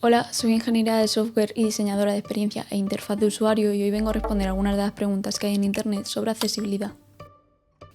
Hola, soy ingeniera de software y diseñadora de experiencia e interfaz de usuario y hoy vengo a responder algunas de las preguntas que hay en Internet sobre accesibilidad.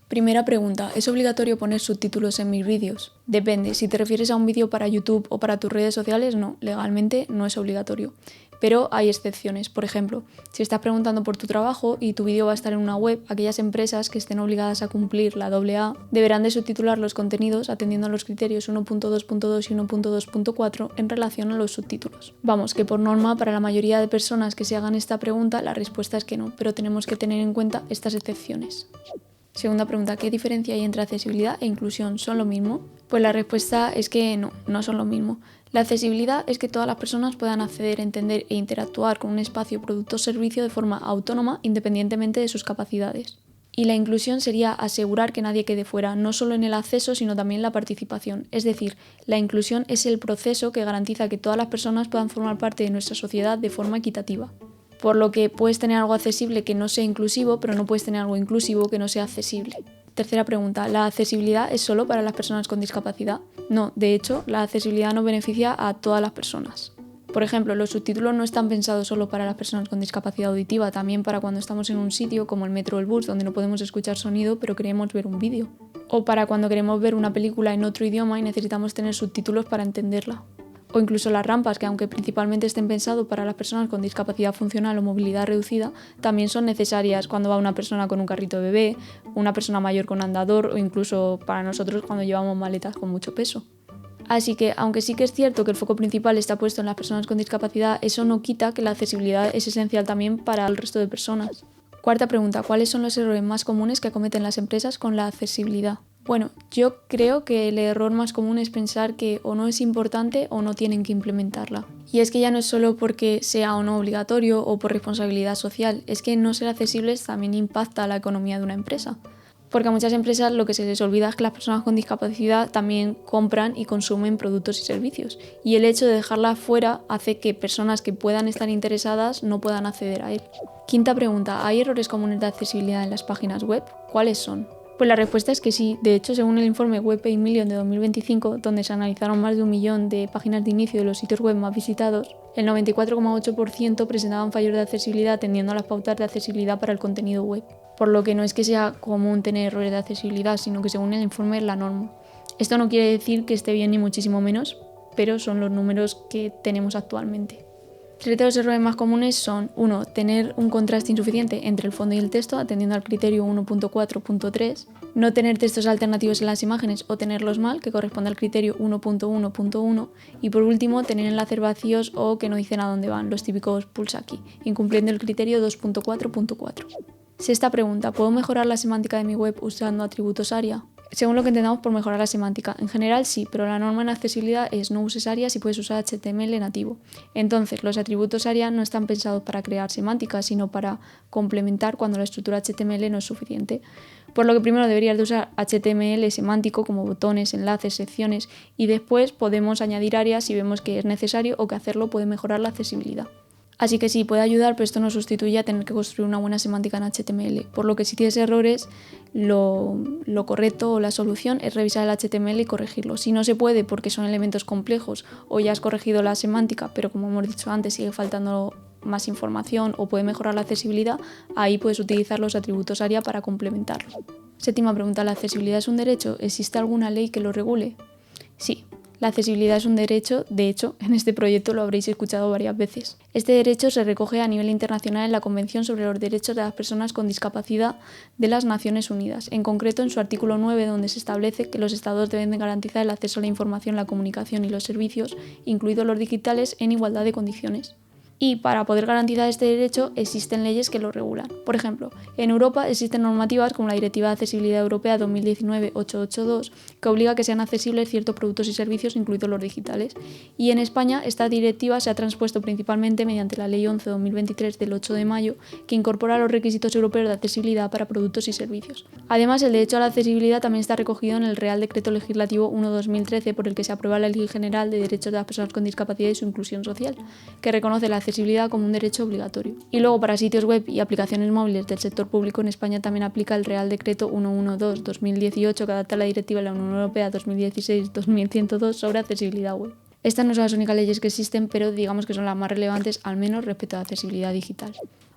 Primera pregunta, ¿es obligatorio poner subtítulos en mis vídeos? Depende, si te refieres a un vídeo para YouTube o para tus redes sociales, no, legalmente no es obligatorio. Pero hay excepciones, por ejemplo, si estás preguntando por tu trabajo y tu vídeo va a estar en una web, aquellas empresas que estén obligadas a cumplir la AA deberán de subtitular los contenidos atendiendo a los criterios 1.2.2 y 1.2.4 en relación a los subtítulos. Vamos, que por norma para la mayoría de personas que se hagan esta pregunta la respuesta es que no, pero tenemos que tener en cuenta estas excepciones. Segunda pregunta, ¿qué diferencia hay entre accesibilidad e inclusión? ¿Son lo mismo? Pues la respuesta es que no son lo mismo. La accesibilidad es que todas las personas puedan acceder, entender e interactuar con un espacio, producto o servicio de forma autónoma independientemente de sus capacidades. Y la inclusión sería asegurar que nadie quede fuera, no solo en el acceso, sino también en la participación. Es decir, la inclusión es el proceso que garantiza que todas las personas puedan formar parte de nuestra sociedad de forma equitativa. Por lo que puedes tener algo accesible que no sea inclusivo, pero no puedes tener algo inclusivo que no sea accesible. Tercera pregunta, ¿la accesibilidad es solo para las personas con discapacidad? No, de hecho, la accesibilidad no beneficia a todas las personas. Por ejemplo, los subtítulos no están pensados solo para las personas con discapacidad auditiva, también para cuando estamos en un sitio como el metro o el bus, donde no podemos escuchar sonido, pero queremos ver un vídeo. O para cuando queremos ver una película en otro idioma y necesitamos tener subtítulos para entenderla. O incluso las rampas, que aunque principalmente estén pensados para las personas con discapacidad funcional o movilidad reducida, también son necesarias cuando va una persona con un carrito de bebé, una persona mayor con andador o incluso para nosotros cuando llevamos maletas con mucho peso. Así que, aunque sí que es cierto que el foco principal está puesto en las personas con discapacidad, eso no quita que la accesibilidad es esencial también para el resto de personas. Cuarta pregunta, ¿cuáles son los errores más comunes que cometen las empresas con la accesibilidad? Bueno, yo creo que el error más común es pensar que o no es importante o no tienen que implementarla. Y es que ya no es solo porque sea o no obligatorio o por responsabilidad social, es que no ser accesibles también impacta a la economía de una empresa. Porque a muchas empresas lo que se les olvida es que las personas con discapacidad también compran y consumen productos y servicios. Y el hecho de dejarla fuera hace que personas que puedan estar interesadas no puedan acceder a él. Quinta pregunta, ¿hay errores comunes de accesibilidad en las páginas web? ¿Cuáles son? Pues la respuesta es que sí. De hecho, según el informe Web Page Million de 2025, donde se analizaron más de 1 millón de páginas de inicio de los sitios web más visitados, el 94,8% presentaban fallos de accesibilidad atendiendo a las pautas de accesibilidad para el contenido web. Por lo que no es que sea común tener errores de accesibilidad, sino que según el informe es la norma. Esto no quiere decir que esté bien ni muchísimo menos, pero son los números que tenemos actualmente. Tres de los errores más comunes son 1. Tener un contraste insuficiente entre el fondo y el texto, atendiendo al criterio 1.4.3. No tener textos alternativos en las imágenes o tenerlos mal, que corresponde al criterio 1.1.1. Y por último, tener enlaces vacíos o que no dicen a dónde van, los típicos pulsa aquí, incumpliendo el criterio 2.4.4. Sexta pregunta, ¿puedo mejorar la semántica de mi web usando atributos ARIA? Según lo que entendamos por mejorar la semántica, en general sí, pero la norma en accesibilidad es no uses ARIA si puedes usar HTML nativo. Entonces, los atributos ARIA no están pensados para crear semántica, sino para complementar cuando la estructura HTML no es suficiente. Por lo que primero deberías de usar HTML semántico como botones, enlaces, secciones y después podemos añadir ARIA si vemos que es necesario o que hacerlo puede mejorar la accesibilidad. Así que sí, puede ayudar, pero esto no sustituye a tener que construir una buena semántica en HTML. Por lo que si tienes errores, lo correcto o la solución es revisar el HTML y corregirlo. Si no se puede porque son elementos complejos o ya has corregido la semántica, pero como hemos dicho antes sigue faltando más información o puede mejorar la accesibilidad, ahí puedes utilizar los atributos ARIA para complementarlo. Séptima pregunta, ¿la accesibilidad es un derecho? ¿Existe alguna ley que lo regule? Sí. La accesibilidad es un derecho, de hecho, en este proyecto lo habréis escuchado varias veces. Este derecho se recoge a nivel internacional en la Convención sobre los Derechos de las Personas con Discapacidad de las Naciones Unidas, en concreto en su artículo 9, donde se establece que los Estados deben de garantizar el acceso a la información, la comunicación y los servicios, incluidos los digitales, en igualdad de condiciones. Y para poder garantizar este derecho existen leyes que lo regulan. Por ejemplo, en Europa existen normativas como la Directiva de Accesibilidad Europea 2019-882 que obliga a que sean accesibles ciertos productos y servicios, incluidos los digitales. Y en España esta directiva se ha transpuesto principalmente mediante la Ley 11-2023 del 8 de mayo que incorpora los requisitos europeos de accesibilidad para productos y servicios. Además, el derecho a la accesibilidad también está recogido en el Real Decreto Legislativo 1-2013 por el que se aprueba la Ley General de Derechos de las Personas con Discapacidad y su Inclusión Social, que reconoce la accesibilidad como un derecho obligatorio. Y luego para sitios web y aplicaciones móviles del sector público en España también aplica el Real Decreto 112-2018 que adapta la Directiva de la Unión Europea 2016-2102 sobre accesibilidad web. Estas no son las únicas leyes que existen, pero digamos que son las más relevantes, al menos respecto a la accesibilidad digital.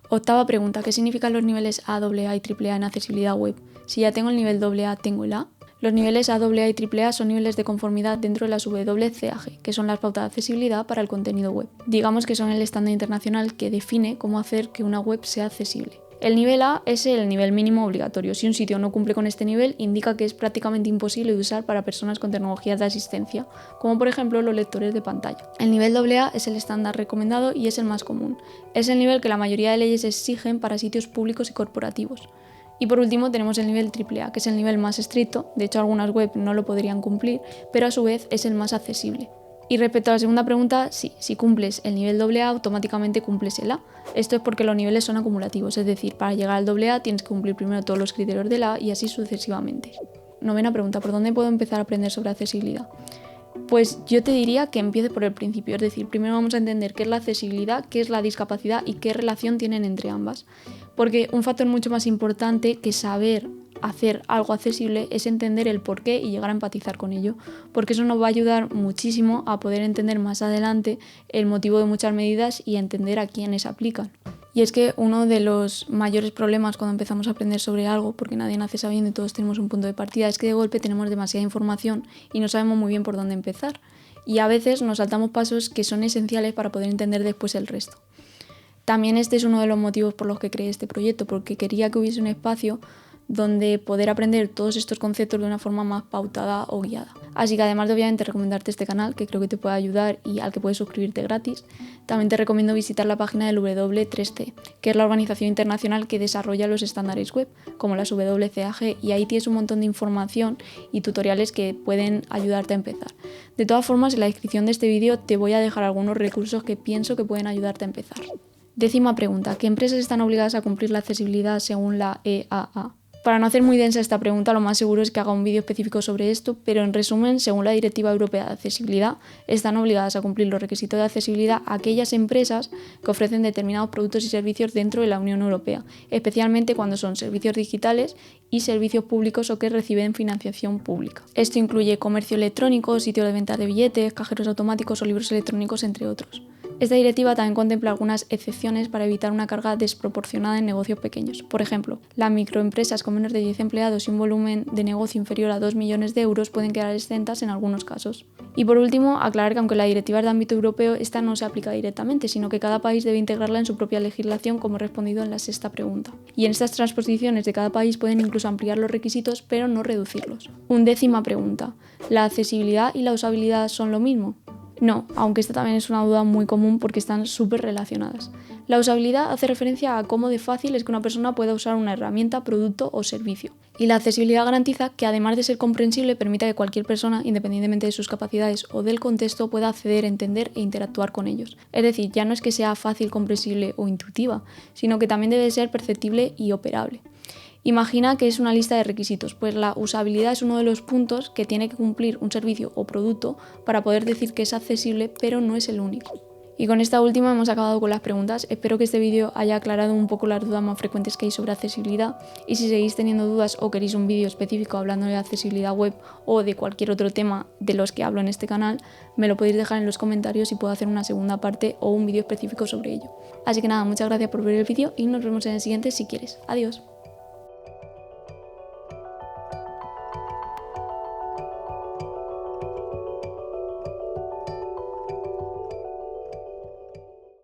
Octava pregunta, ¿qué significan los niveles A, AA y AAA en accesibilidad web? Si ya tengo el nivel AA, ¿tengo el A? Los niveles A, AA y AAA son niveles de conformidad dentro de las WCAG, que son las pautas de accesibilidad para el contenido web. Digamos que son el estándar internacional que define cómo hacer que una web sea accesible. El nivel A es el nivel mínimo obligatorio. Si un sitio no cumple con este nivel, indica que es prácticamente imposible de usar para personas con tecnologías de asistencia, como por ejemplo los lectores de pantalla. El nivel AA es el estándar recomendado y es el más común. Es el nivel que la mayoría de leyes exigen para sitios públicos y corporativos. Y por último tenemos el nivel AAA, que es el nivel más estricto, de hecho algunas webs no lo podrían cumplir, pero a su vez es el más accesible. Y respecto a la segunda pregunta, sí, si cumples el nivel AA, automáticamente cumples el A. Esto es porque los niveles son acumulativos, es decir, para llegar al AA tienes que cumplir primero todos los criterios del A y así sucesivamente. Novena pregunta, ¿por dónde puedo empezar a aprender sobre accesibilidad? Pues yo te diría que empieces por el principio, es decir, primero vamos a entender qué es la accesibilidad, qué es la discapacidad y qué relación tienen entre ambas. Porque un factor mucho más importante que saber hacer algo accesible es entender el porqué y llegar a empatizar con ello, porque eso nos va a ayudar muchísimo a poder entender más adelante el motivo de muchas medidas y a entender a quiénes aplican. Y es que uno de los mayores problemas cuando empezamos a aprender sobre algo, porque nadie nace sabiendo y todos tenemos un punto de partida, es que de golpe tenemos demasiada información y no sabemos muy bien por dónde empezar. Y a veces nos saltamos pasos que son esenciales para poder entender después el resto. También este es uno de los motivos por los que creé este proyecto, porque quería que hubiese un espacio donde poder aprender todos estos conceptos de una forma más pautada o guiada. Así que además de obviamente recomendarte este canal, que creo que te puede ayudar y al que puedes suscribirte gratis, también te recomiendo visitar la página del W3C, que es la organización internacional que desarrolla los estándares web, como las WCAG, y ahí tienes un montón de información y tutoriales que pueden ayudarte a empezar. De todas formas, en la descripción de este vídeo te voy a dejar algunos recursos que pienso que pueden ayudarte a empezar. Décima pregunta, ¿qué empresas están obligadas a cumplir la accesibilidad según la EAA? Para no hacer muy densa esta pregunta, lo más seguro es que haga un vídeo específico sobre esto, pero en resumen, según la Directiva Europea de Accesibilidad, están obligadas a cumplir los requisitos de accesibilidad aquellas empresas que ofrecen determinados productos y servicios dentro de la Unión Europea, especialmente cuando son servicios digitales y servicios públicos o que reciben financiación pública. Esto incluye comercio electrónico, sitios de venta de billetes, cajeros automáticos o libros electrónicos, entre otros. Esta directiva también contempla algunas excepciones para evitar una carga desproporcionada en negocios pequeños. Por ejemplo, las microempresas con menos de 10 empleados y un volumen de negocio inferior a 2 millones de euros pueden quedar exentas en algunos casos. Y por último, aclarar que aunque la directiva es de ámbito europeo, esta no se aplica directamente, sino que cada país debe integrarla en su propia legislación, como he respondido en la sexta pregunta. Y en estas transposiciones de cada país pueden incluso ampliar los requisitos, pero no reducirlos. Undécima pregunta, ¿la accesibilidad y la usabilidad son lo mismo? No, aunque esta también es una duda muy común porque están súper relacionadas. La usabilidad hace referencia a cómo de fácil es que una persona pueda usar una herramienta, producto o servicio. Y la accesibilidad garantiza que además de ser comprensible, permita que cualquier persona, independientemente de sus capacidades o del contexto, pueda acceder, entender e interactuar con ellos. Es decir, ya no es que sea fácil, comprensible o intuitiva, sino que también debe ser perceptible y operable. Imagina que es una lista de requisitos, pues la usabilidad es uno de los puntos que tiene que cumplir un servicio o producto para poder decir que es accesible, pero no es el único. Y con esta última hemos acabado con las preguntas. Espero que este vídeo haya aclarado un poco las dudas más frecuentes que hay sobre accesibilidad, y si seguís teniendo dudas o queréis un vídeo específico hablando de accesibilidad web o de cualquier otro tema de los que hablo en este canal, me lo podéis dejar en los comentarios y puedo hacer una segunda parte o un vídeo específico sobre ello. Así que nada, muchas gracias por ver el vídeo y nos vemos en el siguiente si quieres. Adiós.